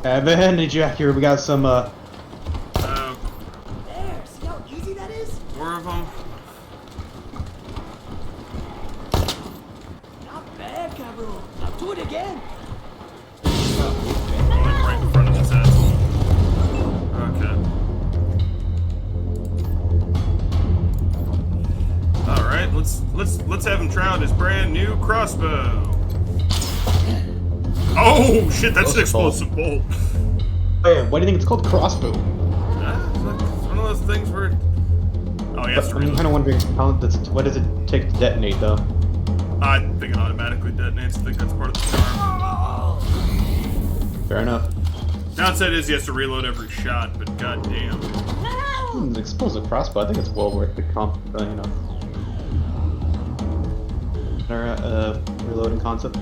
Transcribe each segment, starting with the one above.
Evan, did you here? We got some. There, see how easy that is? 4 of them. Not bad, cabrón. I'll do it again. Like right in front of his asshole. Okay. All right, let's have him try out his brand new crossbow. Oh shit, that's an explosive bolt. Hey, why do you think it's called crossbow? It's one of those things where. Oh yeah, I'm kind of wondering what does it take to detonate though? I think it automatically detonates. I think that's part of the charm. Fair enough. Downside is he has to reload every shot, but goddamn. It's an explosive crossbow. I think it's well worth the reloading concept.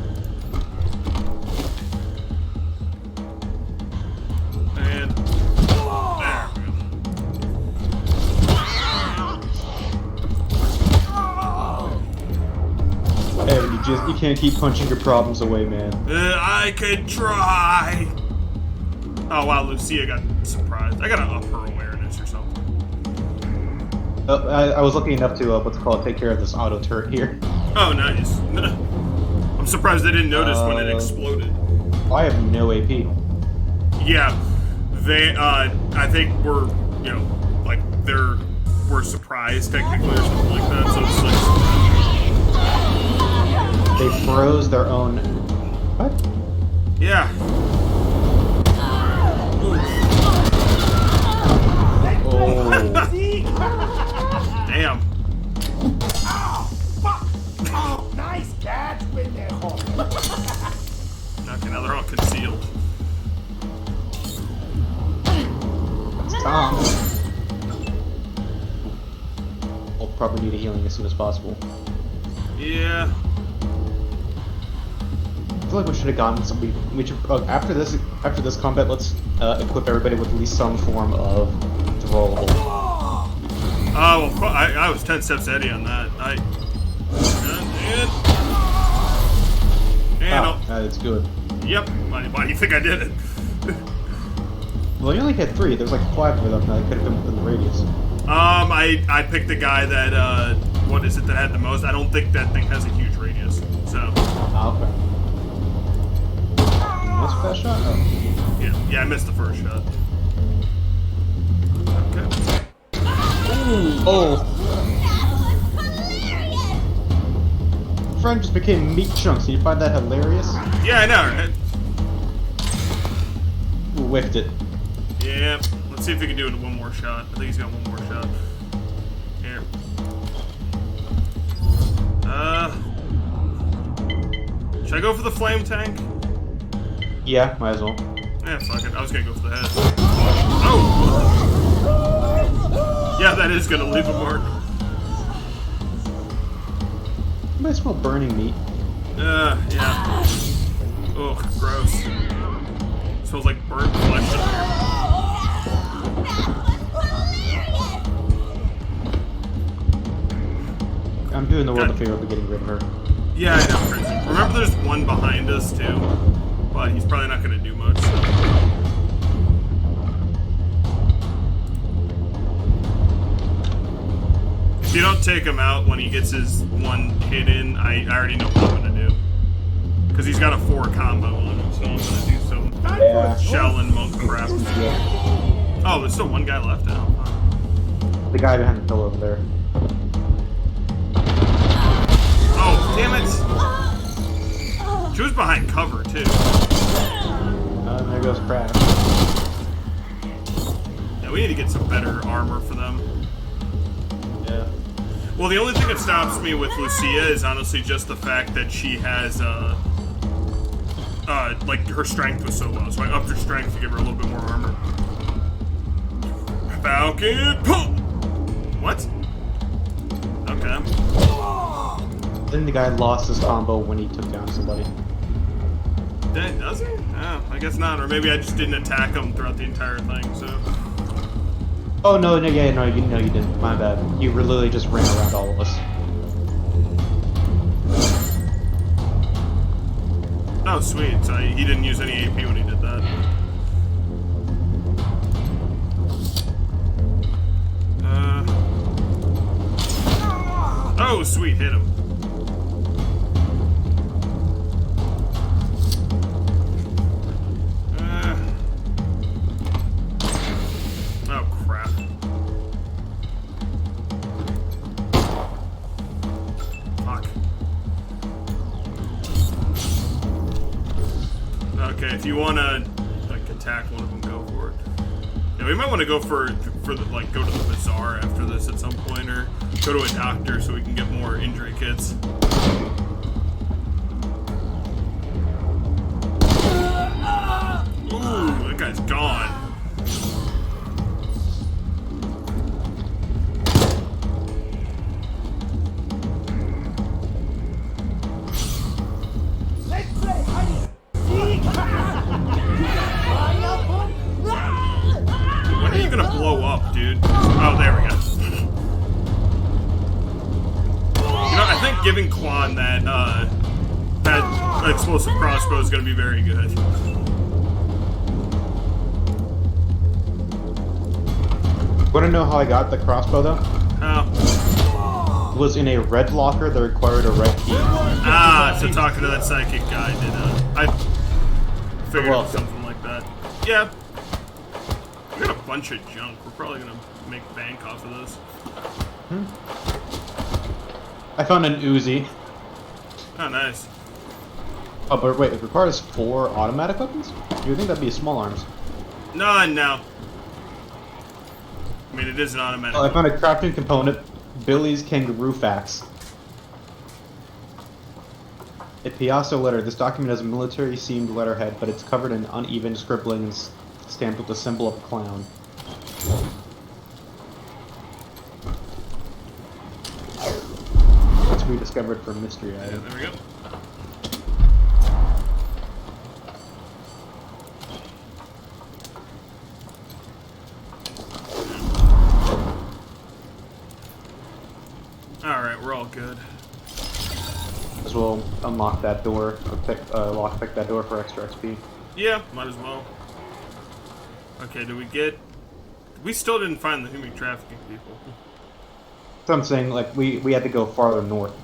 And there we go. Hey, you can't keep punching your problems away, man. I could try. Oh wow, Lucia got surprised. I gotta up her awareness or something. I was lucky enough to take care of this auto turret here. Oh nice. I'm surprised they didn't notice when it exploded. I have no AP. Yeah, they I think were were surprised technically or something like that. So it's like They froze their own. What? yeah. Oh. Damn. Oh, nice catch, pendejo. Okay, now they're all concealed. Tom. We'll probably need a healing as soon as possible. Yeah. I feel like we should have gotten some. We should after this combat. Let's equip everybody with at least some form of rollable. Oh, well, I was 10 steps ahead on that. That's good. Yep. Why do you think I did it? Well, you only had 3. There's like 5 of them that could have been within the radius. I picked the guy that what is it that had the most? I don't think that thing has a huge radius. So. Okay. You missed that shot? Oh. Yeah, I missed the first shot. Okay. Oh. Friend just became meat chunks. Do you find that hilarious? Yeah, I know, right? Ooh, whiffed it. Yeah. Let's see if we can do it in one more shot. I think he's got one more shot. Here. Should I go for the flame tank? Yeah, might as well. Yeah, fuck it. I was gonna go for the head. Oh! Yeah, that is gonna leave a mark. I smell burning meat. Yeah. Ugh, gross. Smells like burnt flesh in here. I'm doing the world a favor of getting rid of her. Yeah, I know, crazy. Remember there's one behind us, too. But he's probably not gonna do much, so. If you don't take him out when he gets his one hit in, I already know what I'm gonna do. Because he's got a 4 combo on him, so I'm gonna do some shell and monk crap. Yeah. Oh, there's still one guy left now. The guy behind the pillar over there. Oh, damn it! She was behind cover, too. There goes Crash. Yeah, we need to get some better armor for them. Yeah. Well, the only thing that stops me with Lucia is honestly just the fact that she has, like, her strength was so low, so I upped her strength to give her a little bit more armor. Falcon Pump! What? Okay. Then the guy lost his combo when he took down somebody. Does he? Oh, I guess not, or maybe I just didn't attack him throughout the entire thing, so... Oh, no, you didn't. My bad. You literally just ran around all of us. Oh, sweet. So he didn't use any AP when he did that. Oh, sweet, hit him. Oh, crap. Fuck. Okay, if you wanna like attack one of them, go for it. Yeah, we might want to go for the, like, go to the Bazaar after this at some point, or go to a doctor so we can get more injury kits. Ooh, that guy's gone. Let's play hide and seek. When are you gonna blow up, dude? Oh, there we go. You know, I think giving Quan that explosive crossbow is gonna be very good. Want to know how I got the crossbow though? Oh. It was in a red locker that required a red key. Ah, so talking to that psychic guy did, I figured it was welcome. something like that. Yeah. We got a bunch of junk. We're probably gonna make bank off of this. I found an Uzi. Oh, nice. Oh, but wait, it requires 4 automatic weapons? You would think that'd be small arms. No, no. I mean, it is an automatic. Oh, I found a crafting component. Billy's Kangaroo Facts. A Picasso letter. This document has a military-seamed letterhead, but it's covered in uneven scribbling and stamped with the symbol of a clown. It's rediscovered for mystery Yeah, item. there we go. Alright, we're all good. As well unlock that door, or lockpick that door for extra XP. Yeah, might as well. Okay, did we get... We still didn't find the human trafficking people. So I'm saying, like, we had to go farther north.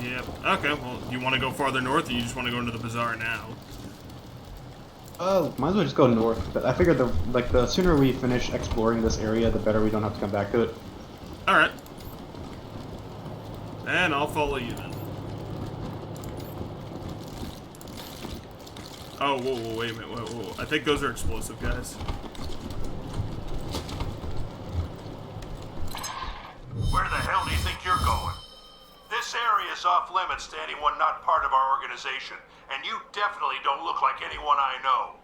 Yep. Okay, well, you want to go farther north, or you just want to go into the Bazaar now? Might as well just go north. But I figured the sooner we finish exploring this area, the better we don't have to come back to it. Alright. And I'll follow you then. Oh, whoa, wait a minute, whoa. I think those are explosive, guys. Where the hell do you think you're going? This area is off limits to anyone not part of our organization, and you definitely don't look like anyone I know.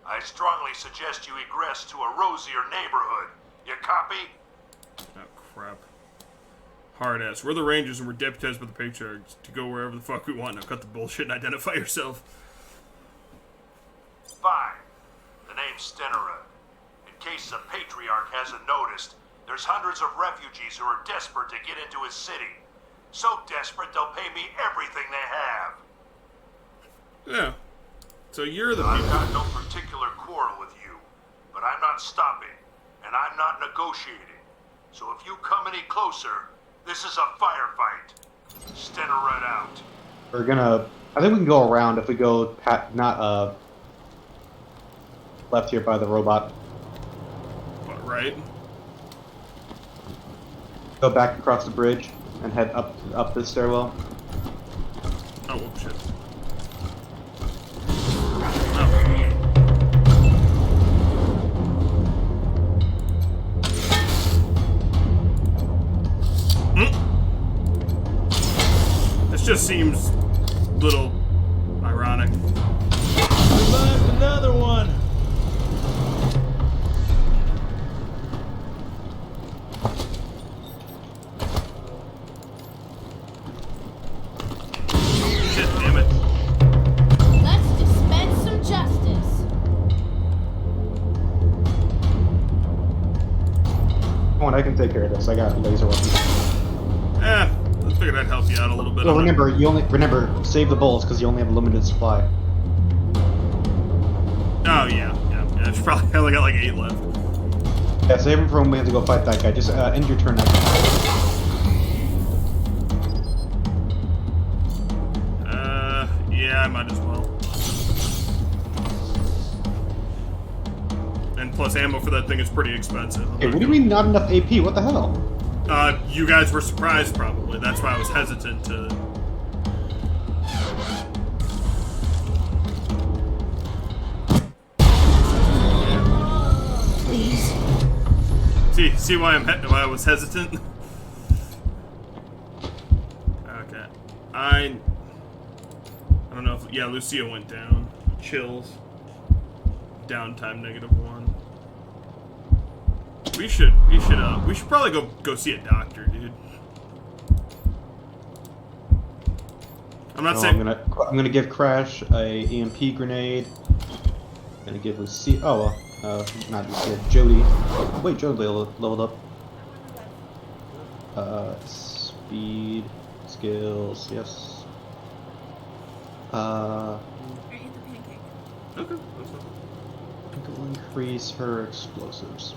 I strongly suggest you egress to a rosier neighborhood. You copy? Oh, crap. Hard ass. We're the Rangers and we're deputized by the Patriarchs to go wherever the fuck we want. Now cut the bullshit and identify yourself. Fine. The name's Stenera. In case the Patriarch hasn't noticed, there's hundreds of refugees who are desperate to get into his city. So desperate they'll pay me everything they have. Yeah. So you're the I've people. got no particular quarrel with you, but I'm not stopping, and I'm not negotiating. So if you come any closer, this is a firefight. Stenera out. We're gonna... I think we can go around if we go left here by the robot. What, right? Go back across the bridge and head up the stairwell. Oh, whoop, shit. This just seems a little ironic. Revived another one. Shit, damn it. Let's dispense some justice. Come on, I can take care of this. I got laser weapons. I figured I'd help you out a little bit. Well, on it. remember, save the bullets because you only have a limited supply. Oh, yeah. I only got like 8 left. Yeah, save them for when we have to go fight that guy. Just end your turn next. Yeah, I might as well. And plus ammo for that thing is pretty expensive. Hey, what do you mean not enough AP? What the hell? You guys were surprised probably. That's why I was hesitant to... Please. See why why I was hesitant? Okay. I don't know if... Yeah, Lucia went down. Chills. Downtime -1. We should probably go see a doctor, dude. I'm not saying... I'm gonna give Crash a EMP grenade. I'm gonna give Lucia... Oh, well. Not Lucia. Jody. Oh, wait, Jody leveled up. Speed. Skills. Yes. I ate the pancake. Okay. That's fine. I think it will increase her explosives.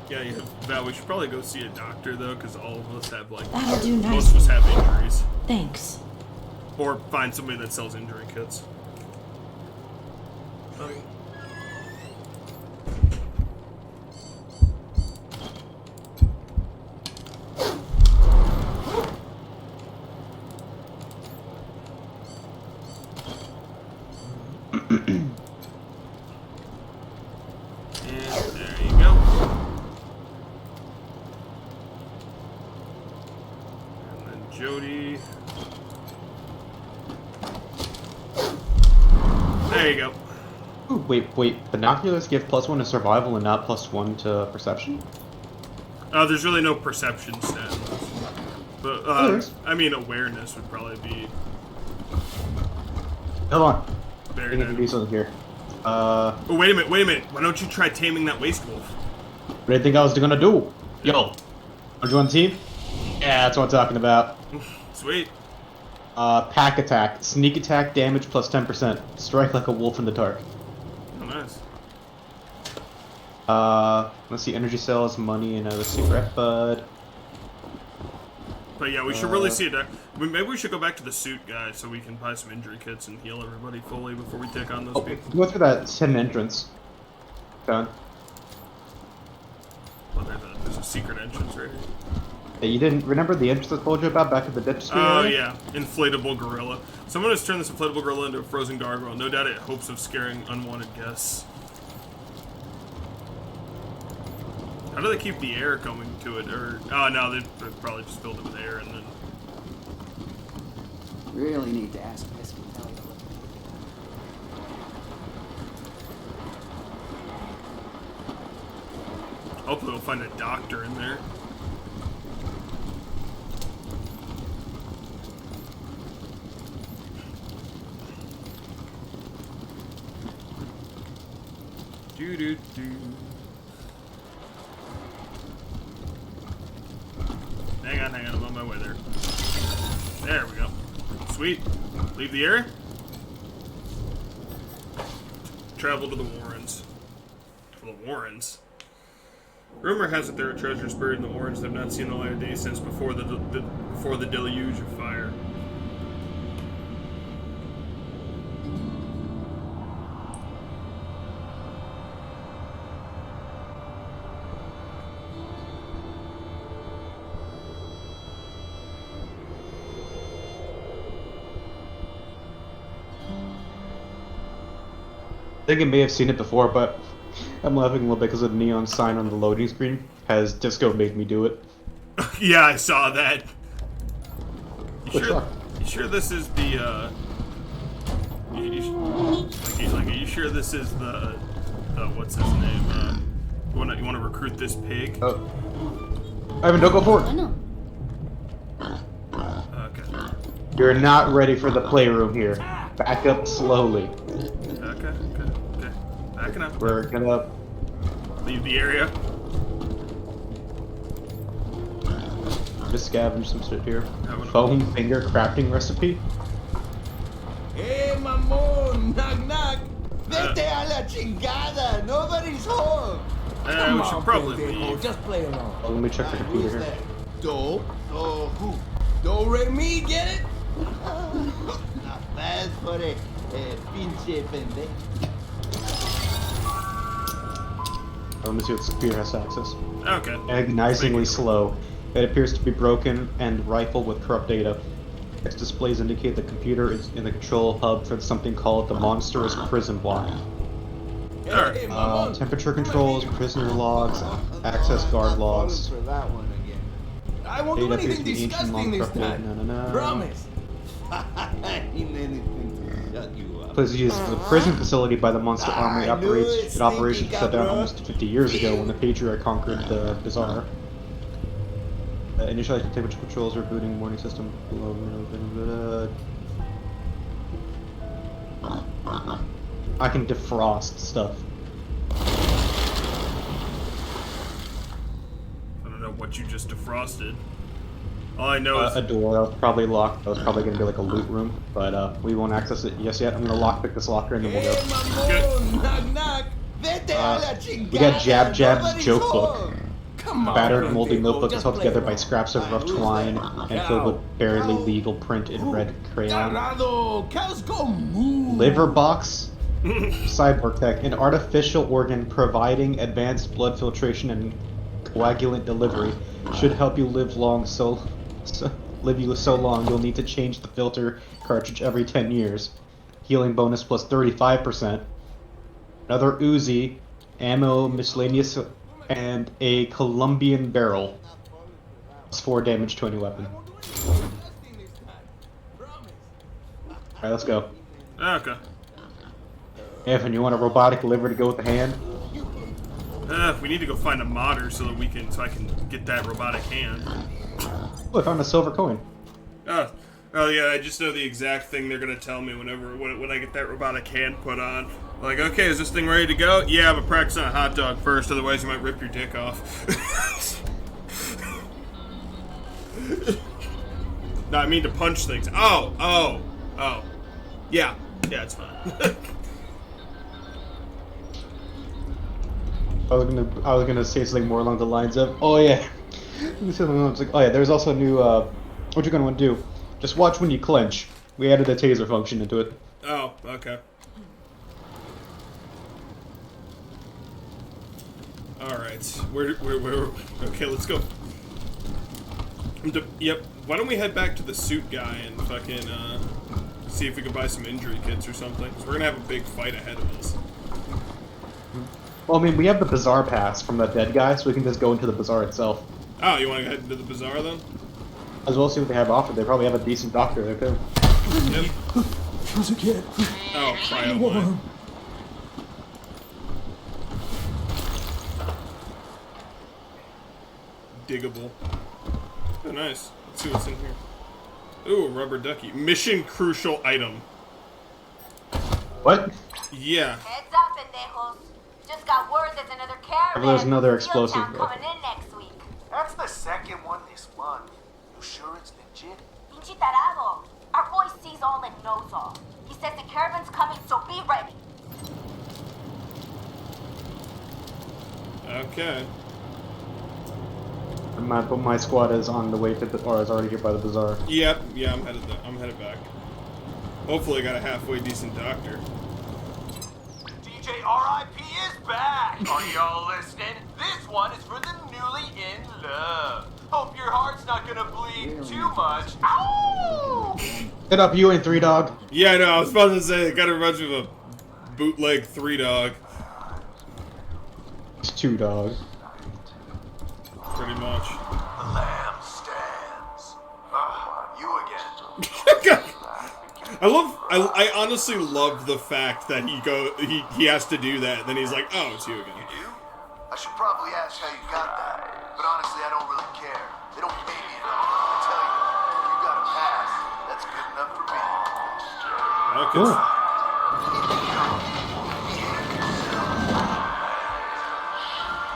Yeah, Val, we should probably go see a doctor, though, because all of us have, like... That'll do Most of us have injuries. Thanks. Or find somebody that sells injury kits. Jody. There you go. Ooh, wait. Binoculars give +1 to survival and not +1 to perception? There's really no perception stat. But, I mean, awareness would probably be... Hold on. Very I think I can do nice. something here. Oh, wait a minute. Why don't you try taming that waste wolf? What do you think I was gonna do? Yo, are you on the team? Yeah, that's what I'm talking about. Sweet. Pack attack. Sneak attack damage plus 10%. Strike like a wolf in the dark. Oh, nice. Let's see, energy cells, money, and let's see, rep bud. But yeah, we should really see it. Maybe we should go back to the suit guy so we can buy some injury kits and heal everybody fully before we take on those people. Go through that hidden entrance. Done. Well, there's a secret entrance right here. Hey, you didn't remember the entrance I told you about back at the ditch screen? Oh, yeah. Inflatable gorilla. Someone has turned this inflatable gorilla into a frozen gargoyle. No doubt it hopes of scaring unwanted guests. How do they keep the air coming to it? Or oh no, they probably just filled it with air and then. Really need to ask this to tell you. Hopefully we'll find a doctor in there. Do. Hang on, I'm on my way there. There we go. Sweet. Leave the area. Travel to the Warrens. For the Warrens? Rumor has it there are treasures buried in the Warrens that have not seen the light of day since before the deluge of fire. I think I may have seen it before, but I'm laughing a little bit because of the neon sign on the loading screen. Has Disco made me do it? Yeah, I saw that. Which one? You sure this is the, are you sure this is the, what's his name, you wanna recruit this pig? Oh. Ivan, don't go forward! I know. Okay. You're not ready for the playroom here. Back up slowly. Okay. Backing up. We're gonna... Leave the area. Just scavenge some shit here. Having a- Foam finger crafting recipe. Hey, mamón, knock knock. Vete a la chingada. Nobody's home. We should probably pendejo, leave. just play along. Oh, let me check the Who's computer here. that? Do? Oh, who? Do re mi, get it? Not bad for a pinche pendejo. Let me see what this computer has to access. Okay. Agonizingly slow. It appears to be broken and rifled with corrupt data. Its displays indicate the computer is in the control hub for something called the Monstrous Prison Block. Alright. Hey, mamon. Temperature controls, prisoner logs, access guard logs. For that one again. I won't do Data appears to anything be ancient, disgusting this long-corrupted. time. No. Promise. Ain't anything to shut you up. Place used as a prison facility by the Monster Army. I knew it, Its operations stinky shut down cabrón. almost 50 years ago when the Patriarch conquered the Bazaar. Initializing temperature controls, rebooting warning system. I can defrost stuff. I don't know what you just defrosted. All I know is A door that was probably locked. That was probably going to be like a loot room, but we won't access it just yet. I'm going to lockpick this locker and then we'll Hey, go. mamon, knock, knock. Vete a la chingada. We got Jab Jab's Nobody's joke home. book. Come on, Battered moldy pendejo, notebook is just held play together by along. scraps of rough twine and filled with barely legal print in red crayon. Tarado, cows go moo. Liver box, cyborg tech, an artificial organ providing advanced blood filtration and coagulant delivery should help you live long. Live you so long you'll need to change the filter cartridge every 10 years. Healing bonus plus 35%. Another Uzi, ammo, miscellaneous, and a Colombian barrel. Plus 4 damage to any weapon. Alright, let's go. okay. Evan, you want a robotic liver to go with the hand? We need to go find a modder so that so I can get that robotic hand. Oh, I found a silver coin. Oh yeah, I just know the exact thing they're gonna tell me when I get that robotic hand put on. Like, okay, is this thing ready to go? Yeah, but practice on a hot dog first, otherwise you might rip your dick off. No, I mean to punch things. Oh. Yeah, it's fine. I was gonna say something more along the lines of, oh yeah. It's like, oh yeah, there's also a new, what you're gonna want to do. Just watch when you clench. We added a taser function into it. Oh, okay. Alright, where, okay, let's go. Yep, why don't we head back to the suit guy and fucking, see if we can buy some injury kits or something. 'Cause we're gonna have a big fight ahead of us. Well, I mean, we have the Bazaar pass from that dead guy, so we can just go into the Bazaar itself. Oh, you wanna head into the Bazaar then? As well as see what they have offered. They probably have a decent doctor there, too. Yep. Who's a kid? Oh, cryo mine. Diggable. Oh, nice. Let's see what's in here. Ooh, a rubber ducky. Mission crucial item. What? Yeah. Heads up, pendejos. Just got word there's another caravan. There's another from explosive Fieldtown coming in next week. That's the second one this month. You sure it's legit? Pinche tarado. Our boy sees all and knows all. He says the caravan's coming, so be ready. Okay. My squad is on the way to the, or is already here by the Bazaar. Yep. Yeah, I'm headed back. Hopefully I got a halfway decent doctor. DJ RIP is back! Are y'all listening? This one is for the newly in love. Hope your heart's not gonna bleed too much. Ow! Get up, you and 3 Dog. Yeah, no, I was about to say, it kind of reminds me of a bootleg 3-dog. It's 2 Dog. Pretty much. The lamb stands. You again. I honestly love the fact that he has to do that, then he's like, oh, it's you again. You do? I should probably ask how you got that. But honestly, I don't really care. They don't pay me enough. I tell you, if you got a pass, that's good enough for me. Okay. Cool.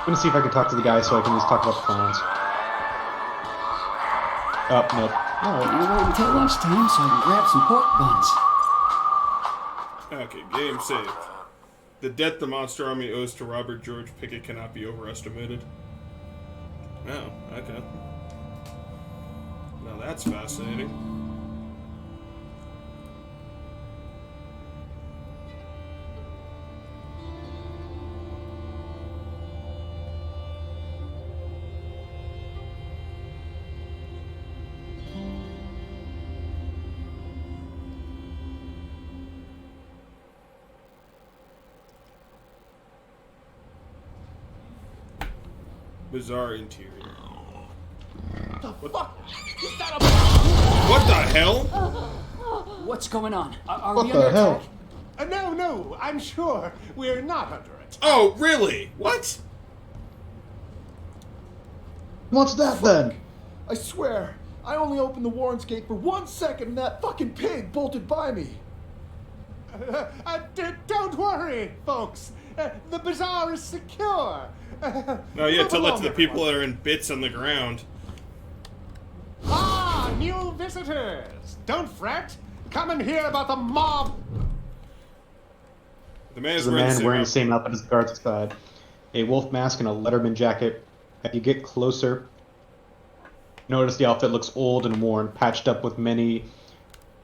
I'm gonna see if I can talk to the guy so I can at least talk about the plans. Oh, nope. Alright, I'll wait until lunchtime so I can grab some pork buns. Okay, game saved. The debt the Monster Army owes to Robert George Pickett cannot be overestimated. Oh, okay. Now that's fascinating. Bazaar interior. What the hell? What's going on? Are What we the under hell? attack? No, I'm sure we're not under it. Oh, really? What? What's that then? I swear, I only opened the Warren's gate for 1 second and that fucking pig bolted by me. Don't worry, folks. The bazaar is secure. Oh yeah, Move tell it along, to the people everyone. that are in bits on the ground. Ah, new visitors. Don't fret. Come and hear about the mob. The man is There's a man wearing the same same outfit as the guards outside. A wolf mask and a Letterman jacket. As you get closer, notice the outfit looks old and worn, patched up with many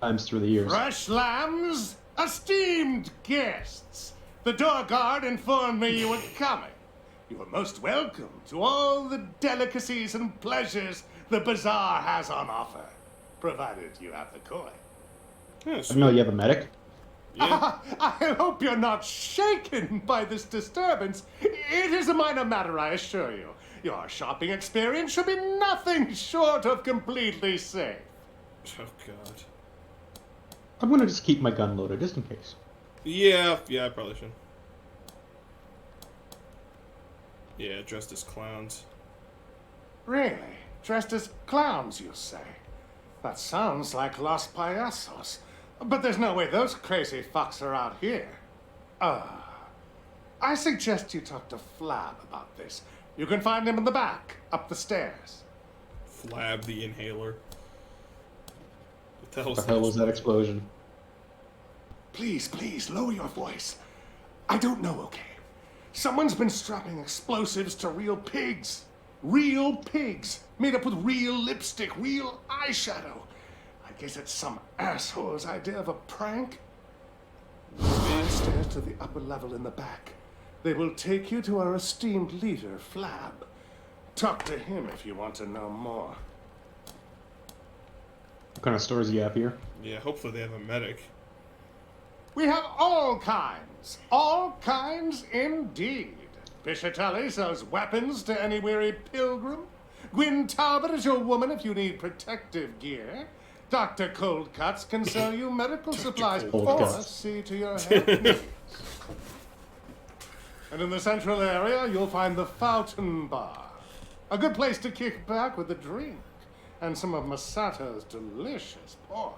times through the years. Fresh lambs, esteemed guests. The door guard informed me you were coming. You are most welcome to all the delicacies and pleasures the bazaar has on offer, provided you have the coin. Yeah, I know you have a medic. yeah. I hope you're not shaken by this disturbance. It is a minor matter, I assure you. Your shopping experience should be nothing short of completely safe. Oh god. I'm gonna just keep my gun loaded, just in case. Yeah, I probably should. Yeah, dressed as clowns. Really? Dressed as clowns, you say? That sounds like Los Payasos. But there's no way those crazy fucks are out here. I suggest you talk to Flab about this. You can find him in the back, up the stairs. Flab the inhaler. What the hell What was the hell was that explosion? Please, lower your voice. I don't know, okay? Someone's been strapping explosives to real pigs. Real pigs, made up with real lipstick, real eyeshadow. I guess it's some asshole's idea of a prank. Find stairs to the upper level in the back. They will take you to our esteemed leader, Flab. Talk to him if you want to know more. What kind of stores do you have here? Yeah, hopefully they have a medic. We have all kinds indeed. Piscitelli sells weapons to any weary pilgrim. Gwyn Talbot is your woman if you need protective gear. Dr. Coldcuts can sell you medical supplies or Coldcuts. see to your health needs. And in the central area, you'll find the Fountain Bar. A good place to kick back with a drink and some of Masato's delicious pork.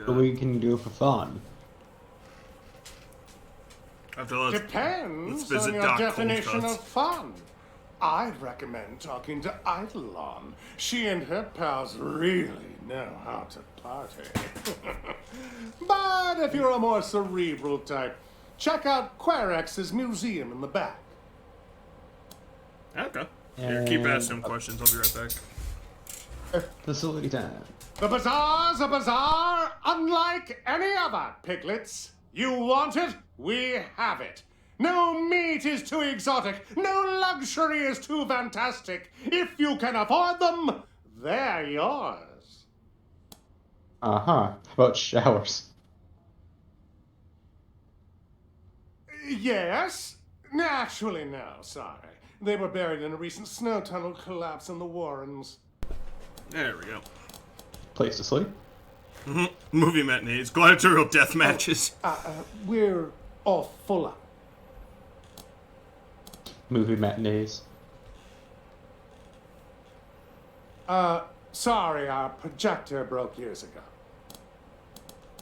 What we can do for fun? Let's Depends visit on your Doc definition Coldcuts. of fun. I'd recommend talking to Eidolon. She and her pals really know how to party. But if you're a more cerebral type, check out Querex's museum in the back. Okay. Here, keep asking him questions. I'll be right back. Facility time. The bazaar's a bazaar unlike any other, piglets. You want it? We have it. No meat is too exotic. No luxury is too fantastic. If you can afford them, they're yours. Uh-huh. How about showers? Yes? Actually, no, sorry. They were buried in a recent snow tunnel collapse in the Warrens. There we go. Place to sleep? Movie matinees, gladiatorial death matches. We're all full up. Movie matinees. Sorry, our projector broke years ago.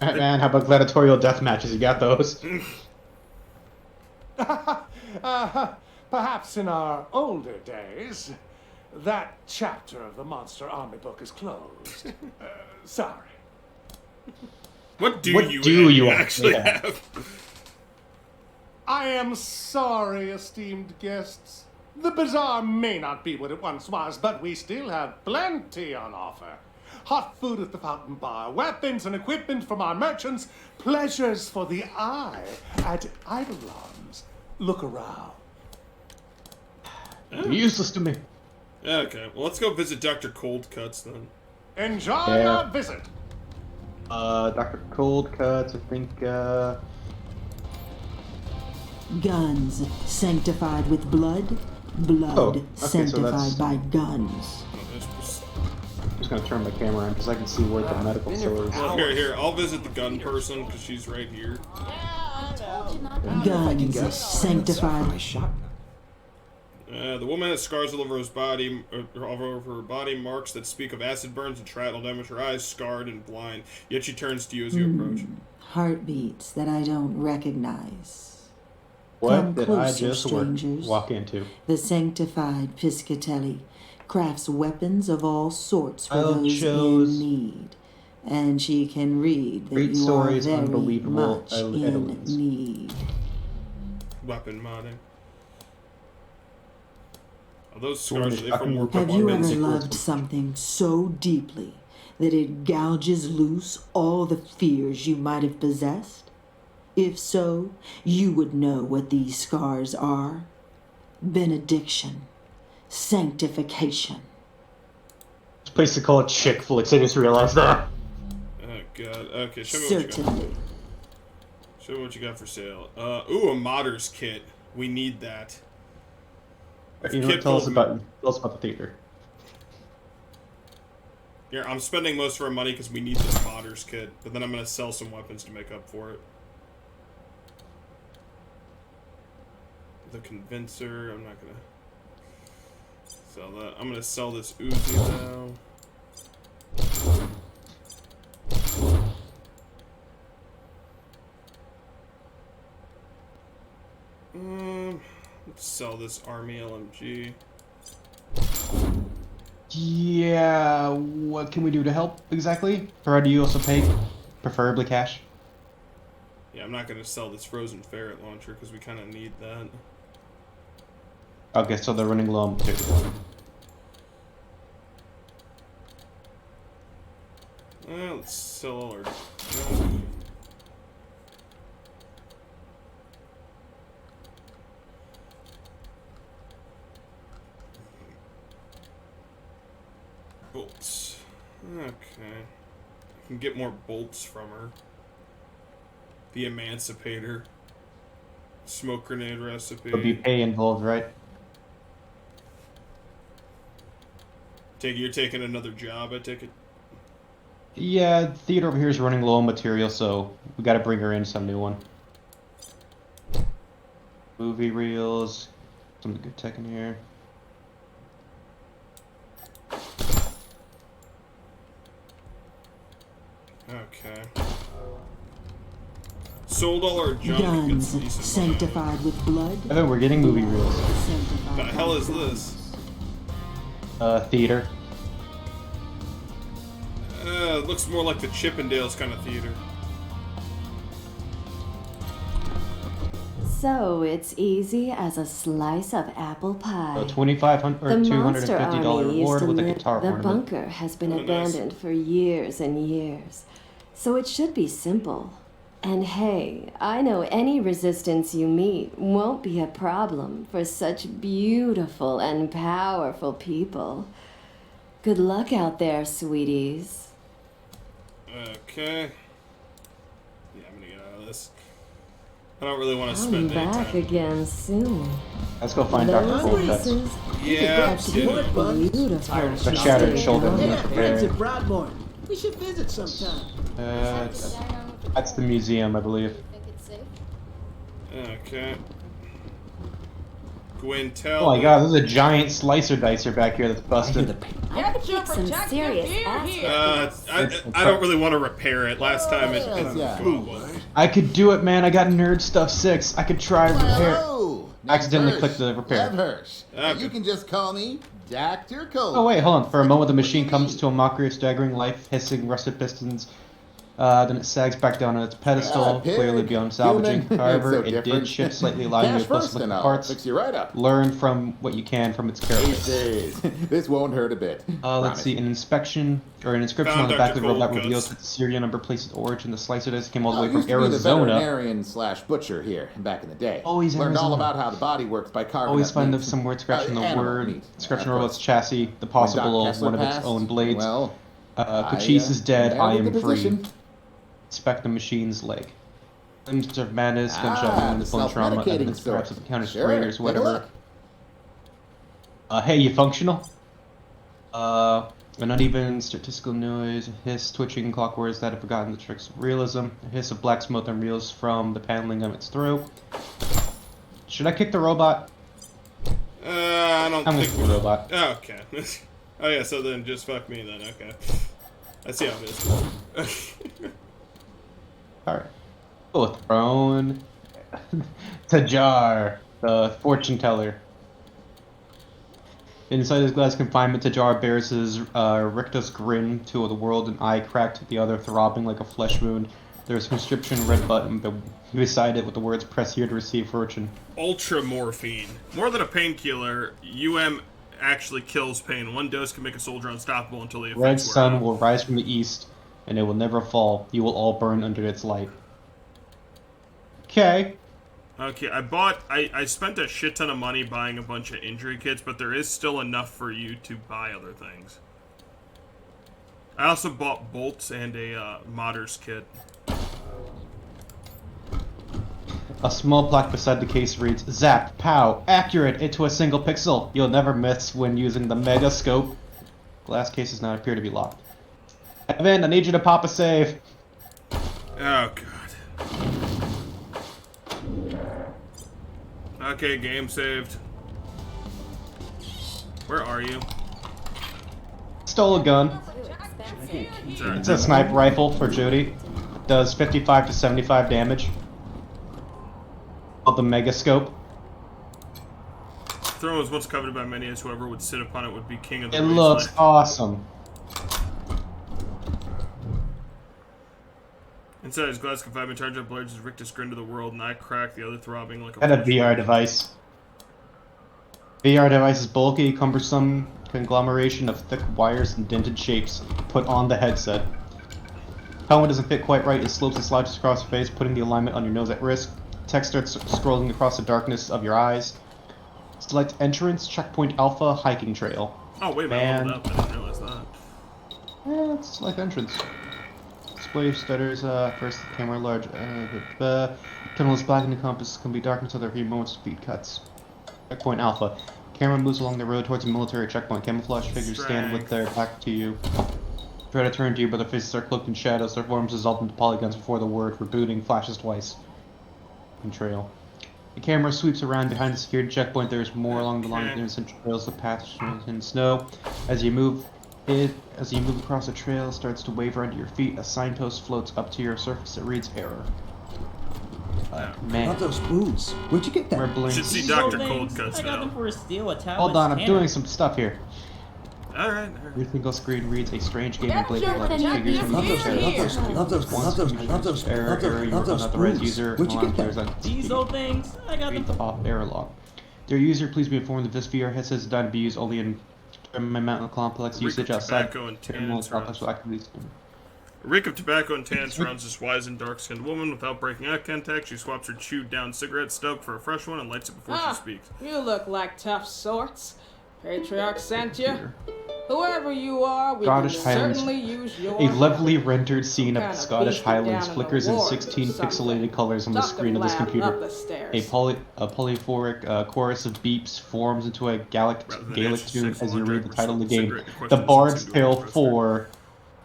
Alright, man, how about gladiatorial death matches? You got those? Perhaps in our older days, that chapter of the Monster Army book is closed. Sorry. What do What you do you actually actually have? I am sorry, esteemed guests. The bazaar may not be what it once was, but we still have plenty on offer. Hot food at the fountain bar, weapons and equipment from our merchants, pleasures for the eye at Eidolon's. Look around. Useless to me. Okay, well, let's go visit Dr. Coldcuts then. Enjoy Yeah. your visit. Dr. Coldcuts, I think, Guns sanctified with blood, blood Oh, okay, so sanctified that's- by guns. I'm just gonna turn my camera on because I can see where the medical store is. Here, I'll visit the gun person, because she's right here. Guns sanctified. The woman has scars all over all over her body, marks that speak of acid burns and shrapnel damage. Her eyes scarred and blind, yet she turns to you as you approach. Heartbeats that I don't recognize. What Come did I closer, just strangers. walk into? The sanctified Piscatelli crafts weapons of all sorts for I'll those chose- in need. And she can read that Great you stories, are very unbelievable much Edelweiss. in need. Weapon modding. Are those Woman scars is are they fucking from work worth Have you weapons ever equals- loved something so deeply that it gouges loose all the fears you might have possessed? If so, you would know what these scars are. Benediction. Sanctification. This place is called Chick Flicks, I just realized that. Oh god. Okay, show me what you got. Certainly. Show me what you got for sale. Ooh, a modder's kit. We need that. You know what, tell us about the theater. Here, I'm spending most of our money because we need this modder's kit, but then I'm gonna sell some weapons to make up for it. The convincer, I'm not gonna sell that. I'm gonna sell this Uzi now. Let's sell this Army LMG. Yeah, what can we do to help exactly? Or do you also pay? Preferably cash? Yeah, I'm not gonna sell this frozen ferret launcher because we kind of need that. Okay, so they're running low on material. Let's sell all our. Bolts. Okay. I can get more bolts from her. The Emancipator. Smoke grenade recipe. There'll be pay involved, right? You're taking another job, I take it? Yeah, the theater over here is running low on material, so we gotta bring her in some new one. Movie reels. Some good tech in here. Okay. Sold all our junk. Guns Gets decent money. sanctified with blood. Oh, we're getting movie reels. Sanctified The by hell is guns. this? Theater. It looks more like the Chippendales kind of theater. So it's easy as a slice of apple pie. So $2,500 or The Monster $250 Army used reward to with a live. guitar The ornament. bunker has been Oh, nice. abandoned for years and years. So it should be simple. And hey, I know any resistance you meet won't be a problem for such beautiful and powerful people. Good luck out there, sweeties. Okay. Yeah, I'm gonna get out of this. I don't really want to I'll be spend any back time. again soon. Let's go find Dr. Those Coldcuts. faces Yeah, have to get be it. beautiful. A shattered shoulder. Yeah, Very- it's at Broadmoor. We should visit sometime. That's the museum, I believe. Okay. Gwen, tell Oh my me- god, there's a giant slicer dicer back here that's busted. I could kick some serious ass. I don't really want to repair it. Last time it blew. I could do it, man. I got Nerd Stuff 6. I could try repair. Oh, Accidentally Hirsch. clicked the repair. Lev Hirsch. Okay. You can just call me Dr. Cole. Oh wait, hold on. For a moment, the machine comes to a mockery of staggering life, hissing rusted pistons, Then it sags back down on its pedestal, Pig. clearly beyond salvaging. Human. However, It's so it did different. shift slightly, allowing you Cash to plus first, with and the I'll parts. fix you right up. Learn from what you can from its carapace. This won't hurt a bit. Let's Promise. see, an inspection or an inscription Found on the back Dr. of the robot Cold reveals Cuts. that the serial number, place of origin, the slicer disc came all the I way from used to be the Arizona. veterinarian/butcher here back in the day. Always Learned all Arizona. about how the body works by carving Always up find meat. some weird scratch in the Animal word, meat, scratch on of robot's course. chassis, the When Doc possible Kessler one of its passed, own blades. Well, Cochise is dead, I narrowed am the free. position. Inspect the machine's leg. Limbs of madness, gunshot Ah, wounds, the bone trauma, self-medicating evidence sort. perhaps of the counter's Sure, creators, take a whatever. look. Hey, you functional? An uneven statistical noise, a hiss, twitching clock words that have forgotten the tricks of realism, a hiss of black smoke and reels from the paneling of its throat. Should I kick the robot? I don't I'm gonna think kick the robot. Oh, okay. Oh yeah, so then just fuck me then, okay. I see how it is. Alright. Oh, throne. Tajar, the fortune teller. Inside his glass confinement, Tajar bears his rictus grin to the world, an eye cracked, the other throbbing like a flesh wound. There's a conscription red button beside it with the words, press here to receive fortune. Ultra morphine. More than a painkiller, UM actually kills pain. One dose can make a soldier unstoppable until the effects Red wear sun off. will rise from the east, and it will never fall. You will all burn under its light. Okay. Okay, I spent a shit ton of money buying a bunch of injury kits, but there is still enough for you to buy other things. I also bought bolts and a modders kit. A small plaque beside the case reads, Zap, pow, accurate into a single pixel. You'll never miss when using the mega scope. Glass case does not appear to be locked. Evan, I need you to pop a save. Oh, God. Okay, game saved. Where are you? Stole a gun. Sorry. It's a sniper rifle for Jody. Does 55 to 75 damage. Called the mega scope. The throne was once coveted by many, as whoever would sit upon it would be king of the It Wasteland. looks awesome. Inside his glass confinement, charged up blades, his rictus grin to the world, and eye cracked, the other throbbing like a And a flesh VR wound. device. VR device is bulky, cumbersome conglomeration of thick wires and dented shapes put on the headset. Helmet doesn't fit quite right, it slopes and slouches across your face, putting the alignment on your nose at risk. Text starts scrolling across the darkness of your eyes. Select entrance, checkpoint alpha, hiking trail. Oh, wait a minute, And hold up, I didn't realize that. let's select entrance. Display stutters, first the camera large, tunnel is black and the compass can be darkened so there are a few moments to speed cuts. Checkpoint alpha. Camera moves along the road towards a military checkpoint. Camouflage figures stand with their back to you. Try to turn to you, but their faces are cloaked in shadows. Their forms dissolve into polygons before the word rebooting flashes twice. Trail. The camera sweeps around behind the security checkpoint. There is more along the line of innocent trails. The path in snow. As you move across the trail, it starts to waver under your feet. A signpost floats up to your surface. It reads error. Man. Love those boots. Where'd you get that? We're blinked. Should see These Dr. old Cold things, Cuts I got now. them for a steal a tablet. Hold on, I'm doing some stuff here. Alright. Your single screen reads a strange gaming Get blade your collects figures from Love the those, shadows. love those, love those, love those, Error, love error, those, you love are those not the right boots. user. Where'd you Alarm get clears that? on These old things, I got read them. the off error log. Dear user, please be informed that this VR headset is designed to be used only in my mountain complex. Usage outside tobacco and terminal tannins complex will actively. A reek of tobacco and tan surrounds this wise and dark-skinned woman. Without breaking eye contact, she swaps her chewed-down cigarette stub for a fresh one and lights it before she speaks. You look like tough sorts. Patriarch sent you. Whoever you are, we Scottish can Highlands. certainly use your A lovely rendered scene of Kinda the Scottish beasted down Highlands in the flickers in wars or 16 something. pixelated colors on the Talk screen of this loud up computer. the stairs. A polyphoric chorus of beeps forms into a Gaelic tune as you read the title of the game, The Bard's Tale 4,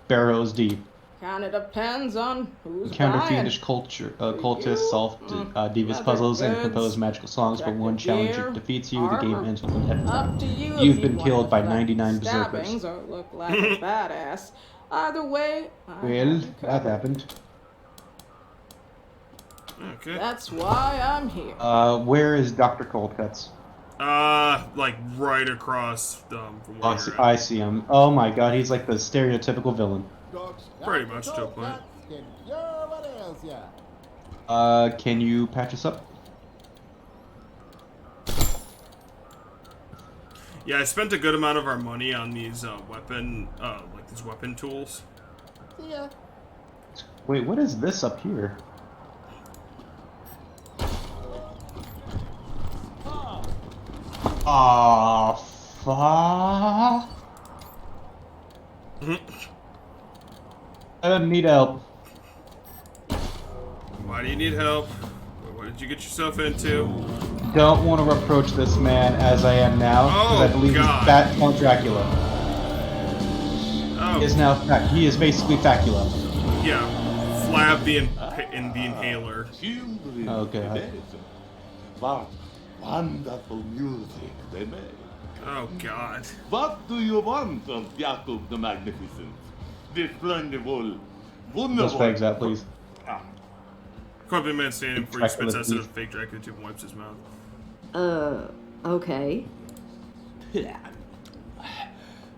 Barrows Deep. Kinda depends on who's Encounter buying. fiendish cultists, solve devious Leather puzzles, and goods, compose magical songs, but one protective challenger gear, defeats you, the game armor. ends with an epic. Up to you if You've you been wanna killed by flex 99 stabbings berserkers. or look like a badass. Either way, Well, that happened. Okay. that's why I'm here. Where is Dr. Coldcuts? Like right across from where you're at. I see him. Oh my god, he's like the stereotypical villain. Pretty much to a point. Can you patch us up? Yeah, I spent a good amount of our money on these these weapon tools. Yeah. Wait, what is this up here? Ah, fuck. I don't need help. Why do you need help? What did you get yourself into? Don't want to approach this man as I am now, because I believe he's Fat Count Dracula. Oh. He is now he is basically Facula. Yeah, Flab the Inhaler. Okay. What wonderful music they make. Oh God. What do you want from Jacob the Magnificent? This wonderful, Those fags out, please. Corporate man standing before you spits acid of fake Dracula tube and wipes his mouth. Okay.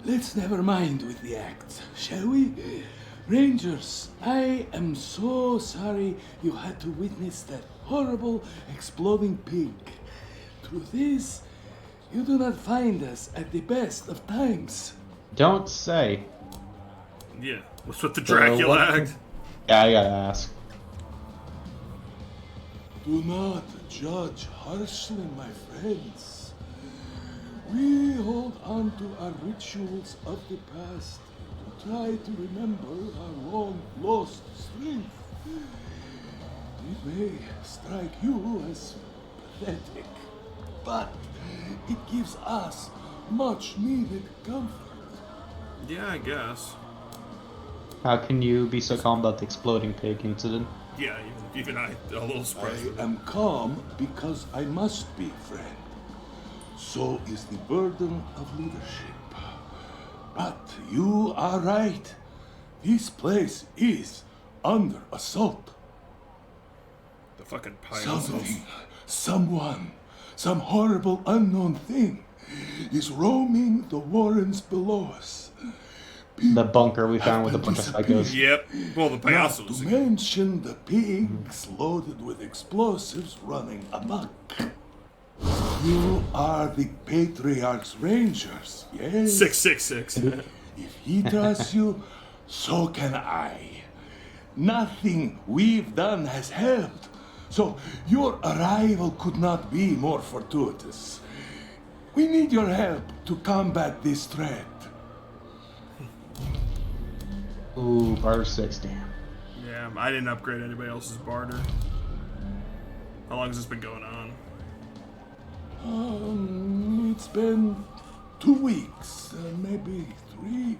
Let's never mind with the acts, shall we? Rangers, I am so sorry you had to witness that horrible exploding pig. Truth is, you do not find us at the best of times. Don't say. Yeah, what's with the Dracula act? Yeah, I gotta ask. Do not judge harshly, my friends. We hold on to our rituals of the past to try to remember our long-lost strength. It may strike you as pathetic, but it gives us much-needed comfort. Yeah, I guess. How can you be so calm about the exploding pig incident? Yeah, even I, a little surprised. I am calm because I must be, friend. So is the burden of leadership. But you are right. This place is under assault. The fucking pirates. Someone, some horrible unknown thing is roaming the warrens below us. The bunker we found with a bunch of psychos. Yep. Well, the Not payasos. to mention the pigs loaded with explosives running amok. You are the Patriarch's Rangers, yes? 666. If he trusts you, so can I. Nothing we've done has helped, so your arrival could not be more fortuitous. We need your help to combat this threat. Ooh, barter 6, damn. Yeah, I didn't upgrade anybody else's barter. How long has this been going on? It's been 2 weeks, maybe 3.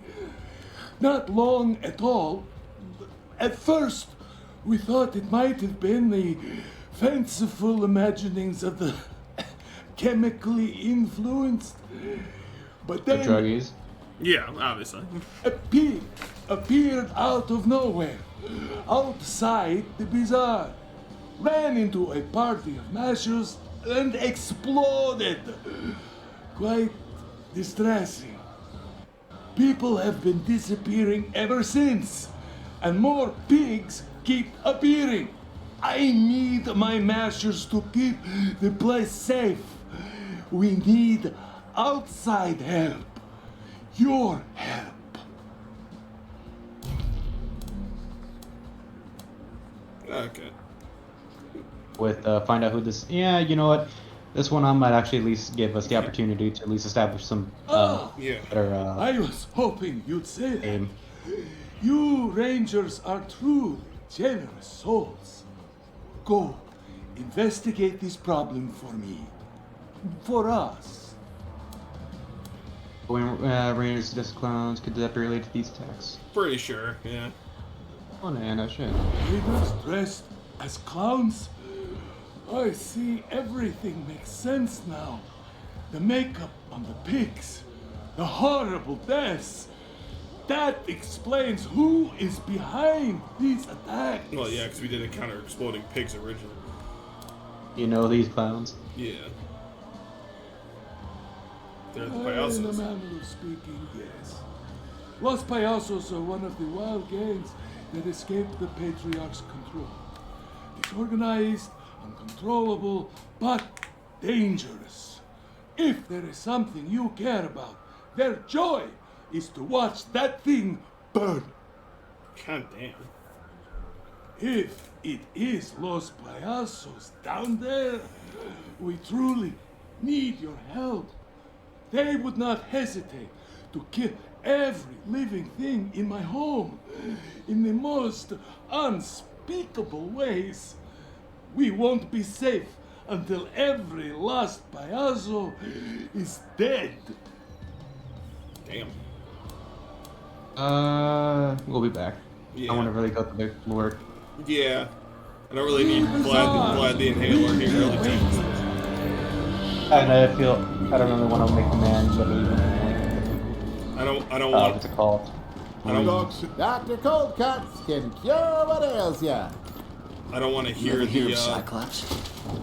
Not long at all. At first, we thought it might have been the fanciful imaginings of the chemically influenced. But The then druggies. Yeah, obviously. a pig appeared out of nowhere, outside the bazaar, ran into a party of mashers and exploded. Quite distressing. People have been disappearing ever since, and more pigs keep appearing. I need my mashers to keep the place safe. We need outside help. Your help. Okay. With find out who this. Yeah, you know what? This one I might actually at least give us the opportunity to at least establish some better. I was hoping you'd say that. Aim. You Rangers are truly generous souls. Go, investigate this problem for me. For us. When Rangers just clowns, could that be related to these attacks? Pretty sure, yeah. Oh, no, shit. Raiders dressed as clowns? I see everything makes sense now. The makeup on the pigs, the horrible deaths. That explains who is behind these attacks. Well, yeah, because we did encounter exploding pigs originally. You know these clowns? Yeah. They're the In a payasos. manner of speaking, yes. Los Payasos are one of the wild gangs that escaped the Patriarch's control. Disorganized, uncontrollable, but dangerous. If there is something you care about, their joy is to watch that thing burn. God damn. If it is Los Payasos down there, we truly need your help. They would not hesitate to kill every living thing in my home in the most unspeakable ways. We won't be safe until every last payaso is dead. Damn. We'll be back. Yeah. I want to really go through the work. Yeah. I don't really need Vlad the Inhaler here. Really. And I don't really want to make the man believe. I don't want. What's it called? I don't. Dr. Coldcuts can cure what ails ya. I don't want to hear the Cyclops?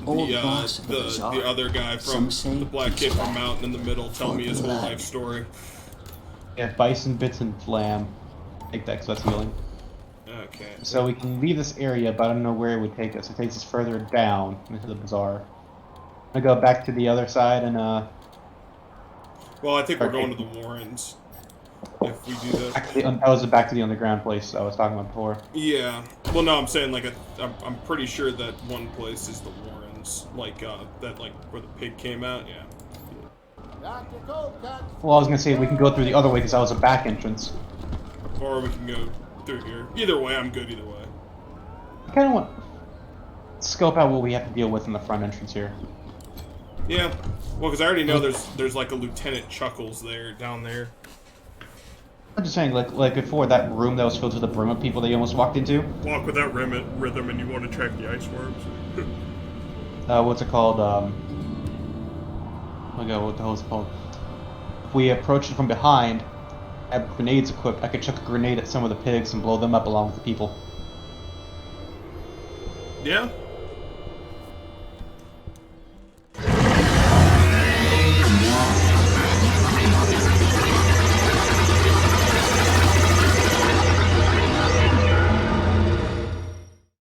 Old boss of the Bazaar. the other guy from Some say the black kid he's from back. Mountain in the middle tell me his whole blood. life story. Yeah, bison bits and lamb. Take that, 'cause that's healing. Okay. So we can leave this area, but I don't know where it would take us. It takes us further down into the bazaar. I'm gonna go back to the other side and Well, I think we're going to the Warrens. If we do that. that was back to the underground place I was talking about before. Yeah. Well, no, I'm saying like I'm pretty sure that one place is the Warrens, like that like where the pig came out. Yeah. Dr. Coldcuts. Well, I was gonna say we can go through the other way because that was a back entrance. Or we can go through here. Either way, I'm good either way. I kind of want to scope out what we have to deal with in the front entrance here. Yeah. Well, because I already know there's like a Lieutenant Chuckles there down there. I'm just saying, like before that room that was filled with the brim of people that you almost walked into. Walk with that rhythm, and you want to track the ice worms. What's it called? Oh my god, what the hell is it called? If we approach it from behind, have grenades equipped, I could chuck a grenade at some of the pigs and blow them up along with the people. Yeah.